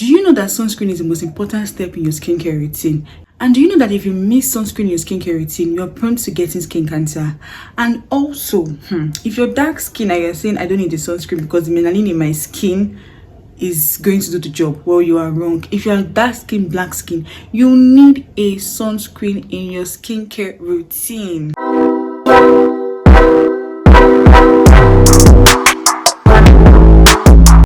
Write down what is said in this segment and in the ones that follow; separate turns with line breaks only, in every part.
Do you know that sunscreen is the most important step in your skincare routine? And do you know that if you miss sunscreen in your skincare routine, you're prone to getting skin cancer? And also, if you're dark skin and you're saying, I don't need the sunscreen because the melanin in my skin is going to do the job, well, you are wrong. If you are dark skin, black skin, you need a sunscreen in your skincare routine.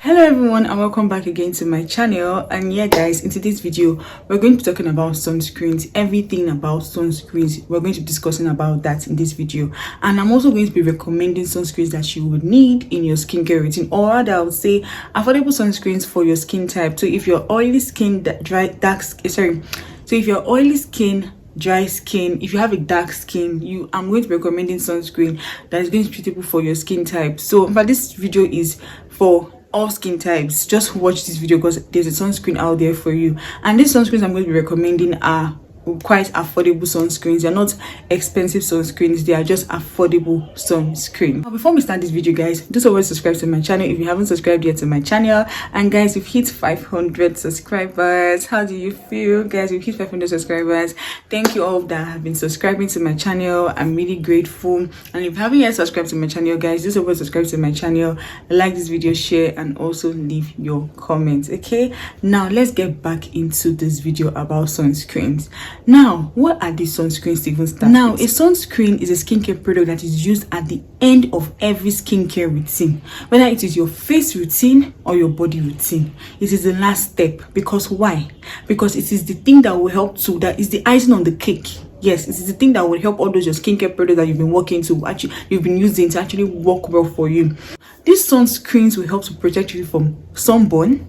Hello everyone, and welcome back again to my channel. And yeah guys, in today's video we're going to be talking about sunscreens, everything about sunscreens. We're going to be discussing about that in this video, and I'm also going to be recommending sunscreens that you would need in your skincare routine, or rather I would say affordable sunscreens for your skin type. So if you're oily skin, if you're oily skin, dry skin, if you have a dark skin, I'm going to be recommending sunscreen that is going to be suitable for your skin type. So but this video is for all skin types. Just watch this video because there's a sunscreen out there for you, and these sunscreens I'm going to be recommending are quite affordable sunscreens. They're not expensive sunscreens, they are just affordable sunscreen. Now before we start this video guys, just always subscribe to my channel if you haven't subscribed yet to my channel. And guys, we've hit 500 subscribers. How do you feel guys? We've hit 500 subscribers. Thank you all that have been subscribing to my channel. I'm really grateful. And if you haven't yet subscribed to my channel guys, just always subscribe to my channel, like this video, share, and also leave your comments. Okay, now let's get back into this video about sunscreens. Now, what are these sunscreens to even start with? Now, a sunscreen is a skincare product that is used at the end of every skincare routine, whether it is your face routine or your body routine. It is the last step. Because why? Because it is the thing that will help to, that is the icing on the cake. Yes, it is the thing that will help all those your skincare products that you've been working to you've been using to actually work well for you. These sunscreens will help to protect you from sunburn.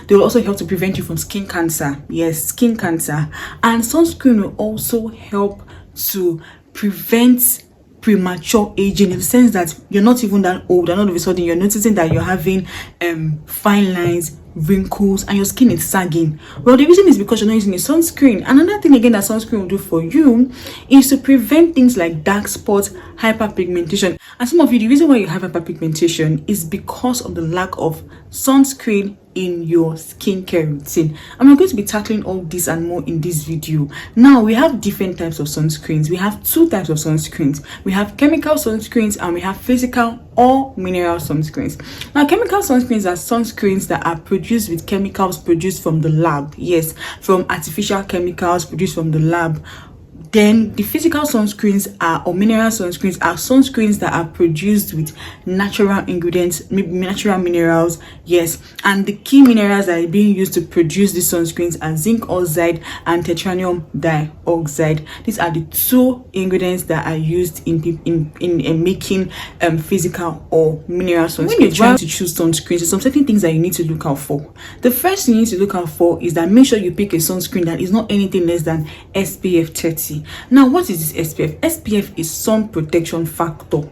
They will also help to prevent you from skin cancer. Yes, skin cancer. And sunscreen will also help to prevent premature aging, in the sense that you're not even that old and all of a sudden you're noticing that you're having fine lines, wrinkles, and your skin is sagging. Well, the reason is because you're not using a sunscreen. Another thing again that sunscreen will do for you is to prevent things like dark spots, hyperpigmentation. And some of you, the reason why you have hyperpigmentation is because of the lack of sunscreen in your skincare routine. And we're going to be tackling all this and more in this video. Now, we have different types of sunscreens. We have two types of sunscreens. We have chemical sunscreens and we have physical or mineral sunscreens. Now, chemical sunscreens are sunscreens that are produced with chemicals produced from the lab. Yes, from artificial chemicals produced from the lab. Then the physical sunscreens or mineral sunscreens are sunscreens that are produced with natural ingredients, natural minerals. Yes, and the key minerals that are being used to produce these sunscreens are zinc oxide and titanium dioxide. These are the two ingredients that are used in making physical or mineral sunscreens. When you're trying to choose sunscreens, there's some certain things that you need to look out for. The first thing you need to look out for is that make sure you pick a sunscreen that is not anything less than SPF 30. Now, what is this SPF? SPF is sun protection factor.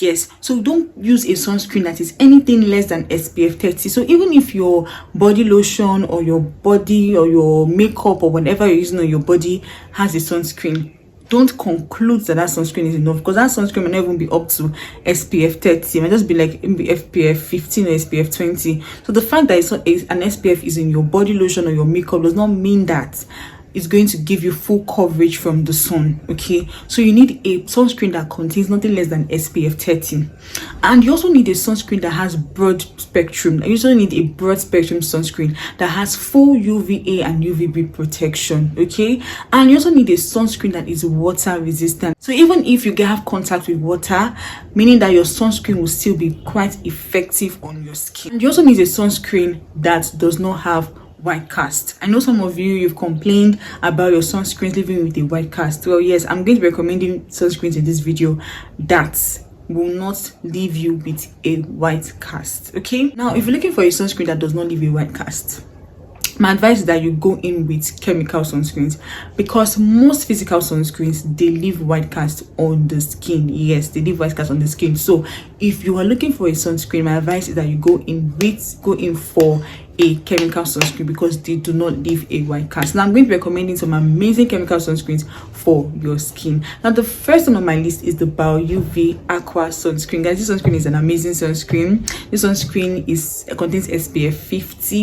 Yes, so don't use a sunscreen that is anything less than SPF 30. So even if your body lotion or your body or your makeup or whatever you're using on your body has a sunscreen, don't conclude that sunscreen is enough, because that sunscreen may not even be up to SPF 30. It might just be like SPF 15 or SPF 20. So the fact that an SPF is in your body lotion or your makeup does not mean that it's going to give you full coverage from the sun. Okay, so you need a sunscreen that contains nothing less than SPF 30, and you also need a sunscreen that has broad spectrum. You also need a broad spectrum sunscreen that has full UVA and UVB protection. Okay, and you also need a sunscreen that is water resistant. So even if you have contact with water, meaning that your sunscreen will still be quite effective on your skin. And you also need a sunscreen that does not have white cast. I know some of you've complained about your sunscreens leaving with a white cast. Well, yes, I'm going to be recommending sunscreens in this video that will not leave you with a white cast. Okay, now if you're looking for a sunscreen that does not leave a white cast, my advice is that you go in with chemical sunscreens, because most physical sunscreens, they leave white cast on the skin. Yes, they leave white cast on the skin. So if you are looking for a sunscreen, my advice is that you go in for a chemical sunscreen because they do not leave a white cast. Now I'm going to be recommending some amazing chemical sunscreens for your skin. Now the first one on my list is the Biore UV Aqua sunscreen. Guys, this sunscreen is an amazing sunscreen. This sunscreen contains SPF 50.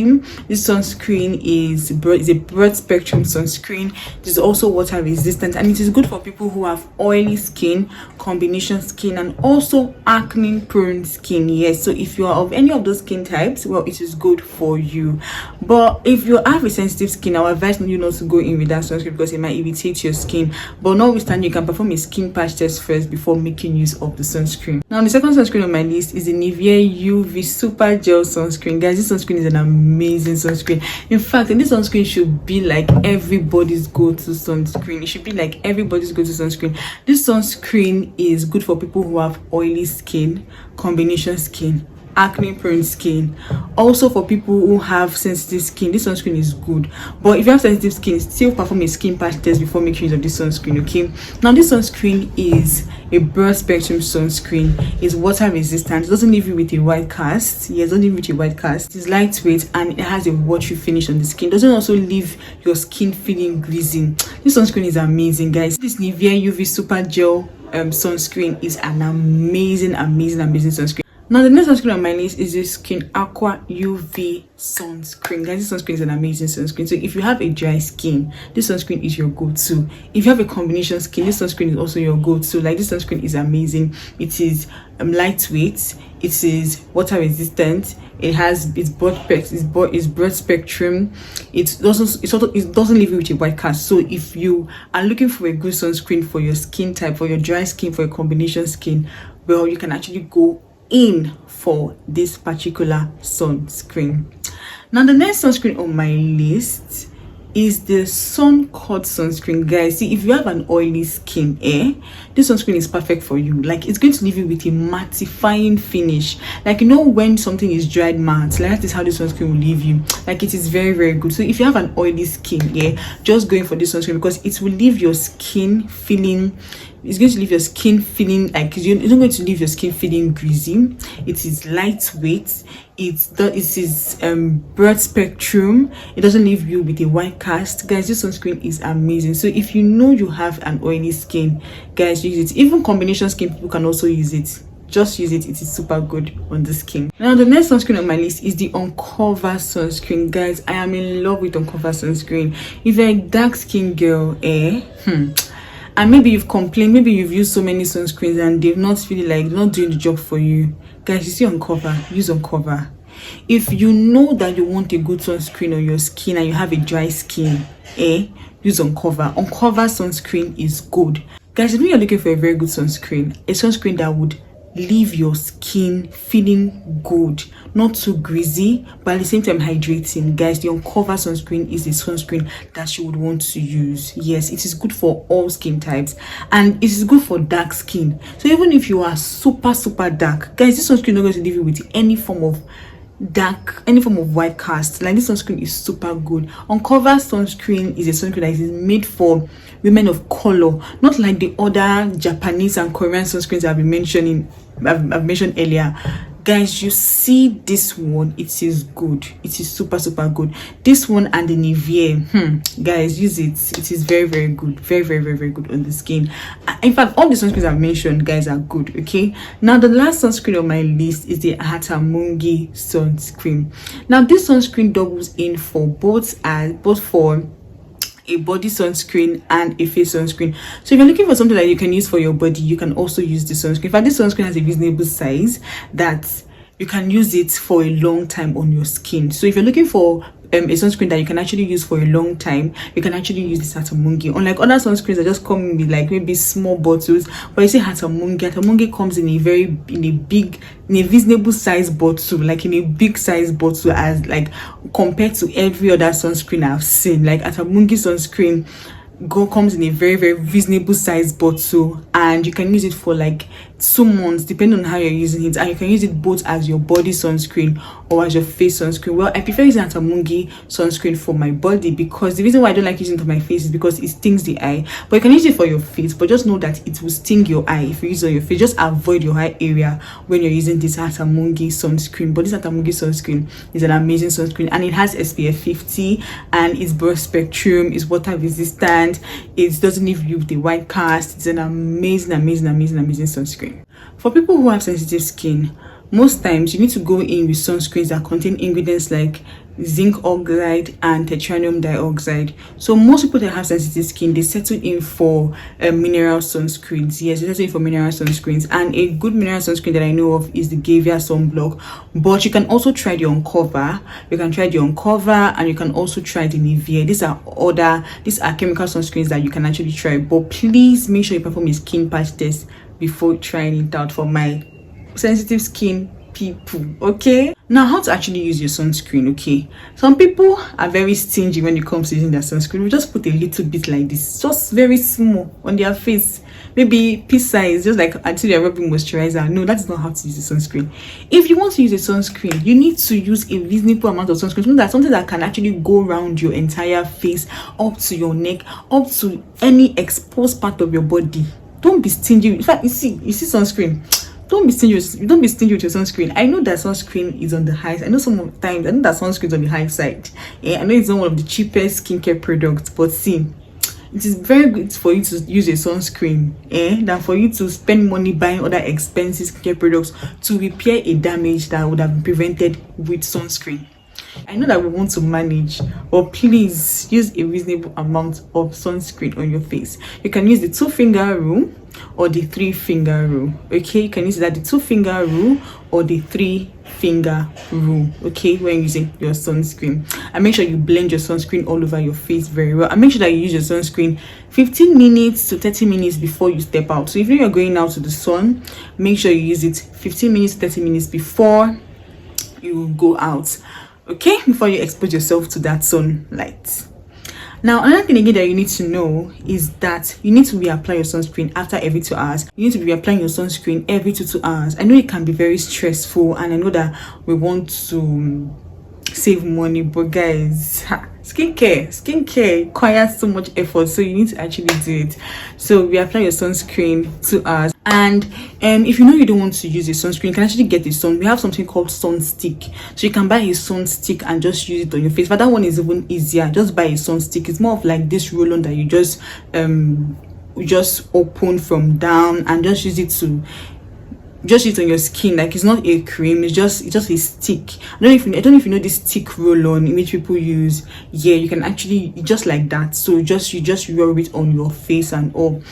This sunscreen is a broad spectrum sunscreen. It is also water resistant, and it is good for people who have oily skin, combination skin, and also acne prone skin. Yes, so if you are of any of those skin types, well, it is good for you. But if you have a sensitive skin, I would advise you not to go in with that sunscreen because it might irritate your skin. But notwithstanding, you can perform a skin patch test first before making use of the sunscreen. Now the second sunscreen on my list is the Nivea UV Super Gel sunscreen. Guys, this sunscreen is an amazing sunscreen. In fact, this sunscreen should be like everybody's go-to sunscreen. It should be like everybody's go-to sunscreen. This sunscreen is good for people who have oily skin, combination skin, acne prone skin. Also for people who have sensitive skin, this sunscreen is good. But if you have sensitive skin, still perform a skin patch test before making use of this sunscreen. Okay, now this sunscreen is a broad spectrum sunscreen. It's water resistant. It doesn't leave you with a white cast. Yes, doesn't leave you with a white cast. It's lightweight and it has a watery finish on the skin. It doesn't also leave your skin feeling greasy. This sunscreen is amazing, guys. This Nivea UV Super Gel sunscreen is an amazing sunscreen. Now the next sunscreen on my list is this Skin Aqua UV sunscreen. Guys, this sunscreen is an amazing sunscreen. So if you have a dry skin, this sunscreen is your go-to. If you have a combination skin, this sunscreen is also your go-to. Like, this sunscreen is amazing. It is lightweight, it is water resistant, it has its broad spectrum, it doesn't leave you with a white cast. So if you are looking for a good sunscreen for your skin type, for your dry skin, for your combination skin, well, you can actually go in for this particular sunscreen. Now the next sunscreen on my list is the Suncut sunscreen. Guys, see, if you have an oily skin, this sunscreen is perfect for you. Like, it's going to leave you with a mattifying finish. Like, you know, when something is dried matte, like that is how this sunscreen will leave you. Like, it is very good. So if you have an oily skin, just going for this sunscreen because it will leave your skin feeling, it's going to leave your skin feeling like, it's not going to leave your skin feeling greasy. It is lightweight, it is broad spectrum, it doesn't leave you with a white cast. Guys, this sunscreen is amazing. So if you know you have an oily skin, guys, use it. Even combination skin people can also use it. Just use it. It is super good on the skin. Now the next sunscreen on my list is the Uncover sunscreen. Guys, I am in love with Uncover sunscreen. If you're a dark skin girl, and maybe you've complained, maybe you've used so many sunscreens and they've not feeling like they're not doing the job for you, guys, you see Uncover, use Uncover. If you know that you want a good sunscreen on your skin and you have a dry skin, use Uncover. Uncover sunscreen is good. Guys, if you're looking for a very good sunscreen, a sunscreen that would leave your skin feeling good, not too greasy, but at the same time hydrating, guys, the Uncover sunscreen is a sunscreen that you would want to use. Yes, it is good for all skin types and it is good for dark skin. So even if you are super dark, guys, this sunscreen is not going to leave you with any form of white cast. Like, this sunscreen is super good. Uncover sunscreen is a sunscreen that is made for women of color, not like the other Japanese and Korean sunscreens I've mentioned earlier. Guys, you see this one, it is good. It is super good. This one and the Nivea, guys, use it. It is very good, very good on the skin. In fact, all the sunscreens I've mentioned, guys, are good. Okay, now the last sunscreen on my list is the Hatomugi sunscreen. Now this sunscreen doubles in for both for a body sunscreen and a face sunscreen. So if you're looking for something that you can use for your body, you can also use this sunscreen. In fact, this sunscreen has a reasonable size that you can use it for a long time on your skin. So if you're looking for a sunscreen that you can actually use for a long time, you can actually use this Hatomugi. Unlike other sunscreens that just come with like maybe small bottles, but you see Hatomugi comes in a reasonable size bottle, like in a big size bottle, as like compared to every other sunscreen I've seen. Like Hatomugi sunscreen comes in a very reasonable size bottle, and you can use it for like 2 months depending on how you're using it, and you can use it both as your body sunscreen or as your face sunscreen. Well, I prefer using Hatomugi sunscreen for my body, because the reason why I don't like using it for my face is because it stings the eye. But you can use it for your face, but just know that it will sting your eye if you use it on your face. Just avoid your eye area when you're using this Hatomugi sunscreen. But this Hatomugi sunscreen is an amazing sunscreen, and it has SPF 50, and it's broad spectrum, it's water resistant, it doesn't leave you with a white cast. It's an amazing sunscreen. For people who have sensitive skin, most times you need to go in with sunscreens that contain ingredients like zinc oxide and titanium dioxide. So most people that have sensitive skin, they settle in for mineral sunscreens. Yes, they settle in for mineral sunscreens, and a good mineral sunscreen that I know of is the Nivea sunblock. But you can also try the Uncover. You can try the Uncover, and you can also try the Nivea. These are chemical sunscreens that you can actually try. But please make sure you perform a skin patch test before trying it out for my sensitive skin people. Okay, now how to actually use your sunscreen. Okay, some people are very stingy when it comes to using their sunscreen. We just put a little bit like this, just very small on their face, maybe pea size, just like until you're rubbing moisturizer. No, that's not how to use a sunscreen. If you want to use a sunscreen, you need to use a reasonable amount of sunscreen, something that can actually go around your entire face, up to your neck, up to any exposed part of your body. Don't be stingy. In fact, you see sunscreen, don't be stingy with your sunscreen. I know that sunscreen is on the high. I know sometimes I know that sunscreen is on the high side. Yeah, I know it's not one of the cheapest skincare products, but see, it is very good for you to use a sunscreen than for you to spend money buying other expensive skincare products to repair a damage that would have been prevented with sunscreen. I know that we want to manage, but please use a reasonable amount of sunscreen on your face. You can use the 2-finger rule or the 3-finger rule. Okay, you can use that, the 2-finger rule or the 3-finger rule. Okay, when using your sunscreen, and make sure you blend your sunscreen all over your face very well, and make sure that you use your sunscreen 15 minutes to 30 minutes before you step out. So if you're going out to the sun, make sure you use it 15 minutes to 30 minutes before you go out. Okay, before you expose yourself to that sunlight. Now, another thing again that you need to know is that you need to reapply your sunscreen after every 2 hours. You need to be reapplying your sunscreen every 2 hours. I know it can be very stressful, and I know that we want to save money, but guys, skincare requires so much effort, so you need to actually do it. So reapply your sunscreen 2 hours. And if you know you don't want to use a sunscreen, you can actually get a sun. We have something called sun stick, so you can buy a sun stick and just use it on your face. But that one is even easier. Just buy a sun stick. It's more of like this roll-on that you just open from down and just use it on your skin. Like, it's not a cream, it's just a stick. I don't know if you know this stick roll-on in which people use. Yeah, you can actually just like that. So you just rub it on your face and all,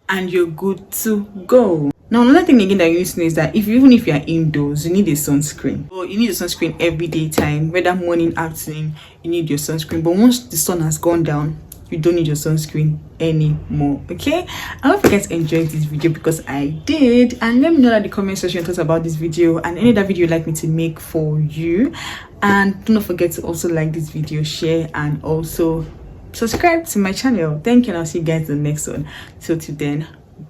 and you're good to go. Now, another thing again that you need to know is that even if you are indoors, you need a sunscreen. Well, you need a sunscreen every day time, whether morning, afternoon, you need your sunscreen. But once the sun has gone down, you don't need your sunscreen anymore. Okay, I hope you guys enjoyed this video, because I did. And let me know in the comment section your thoughts about this video and any other video you'd like me to make for you. And do not forget to also like this video, share, and also subscribe to my channel. Thank you, and I'll see you guys in the next one. Till then,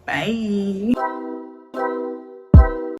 bye.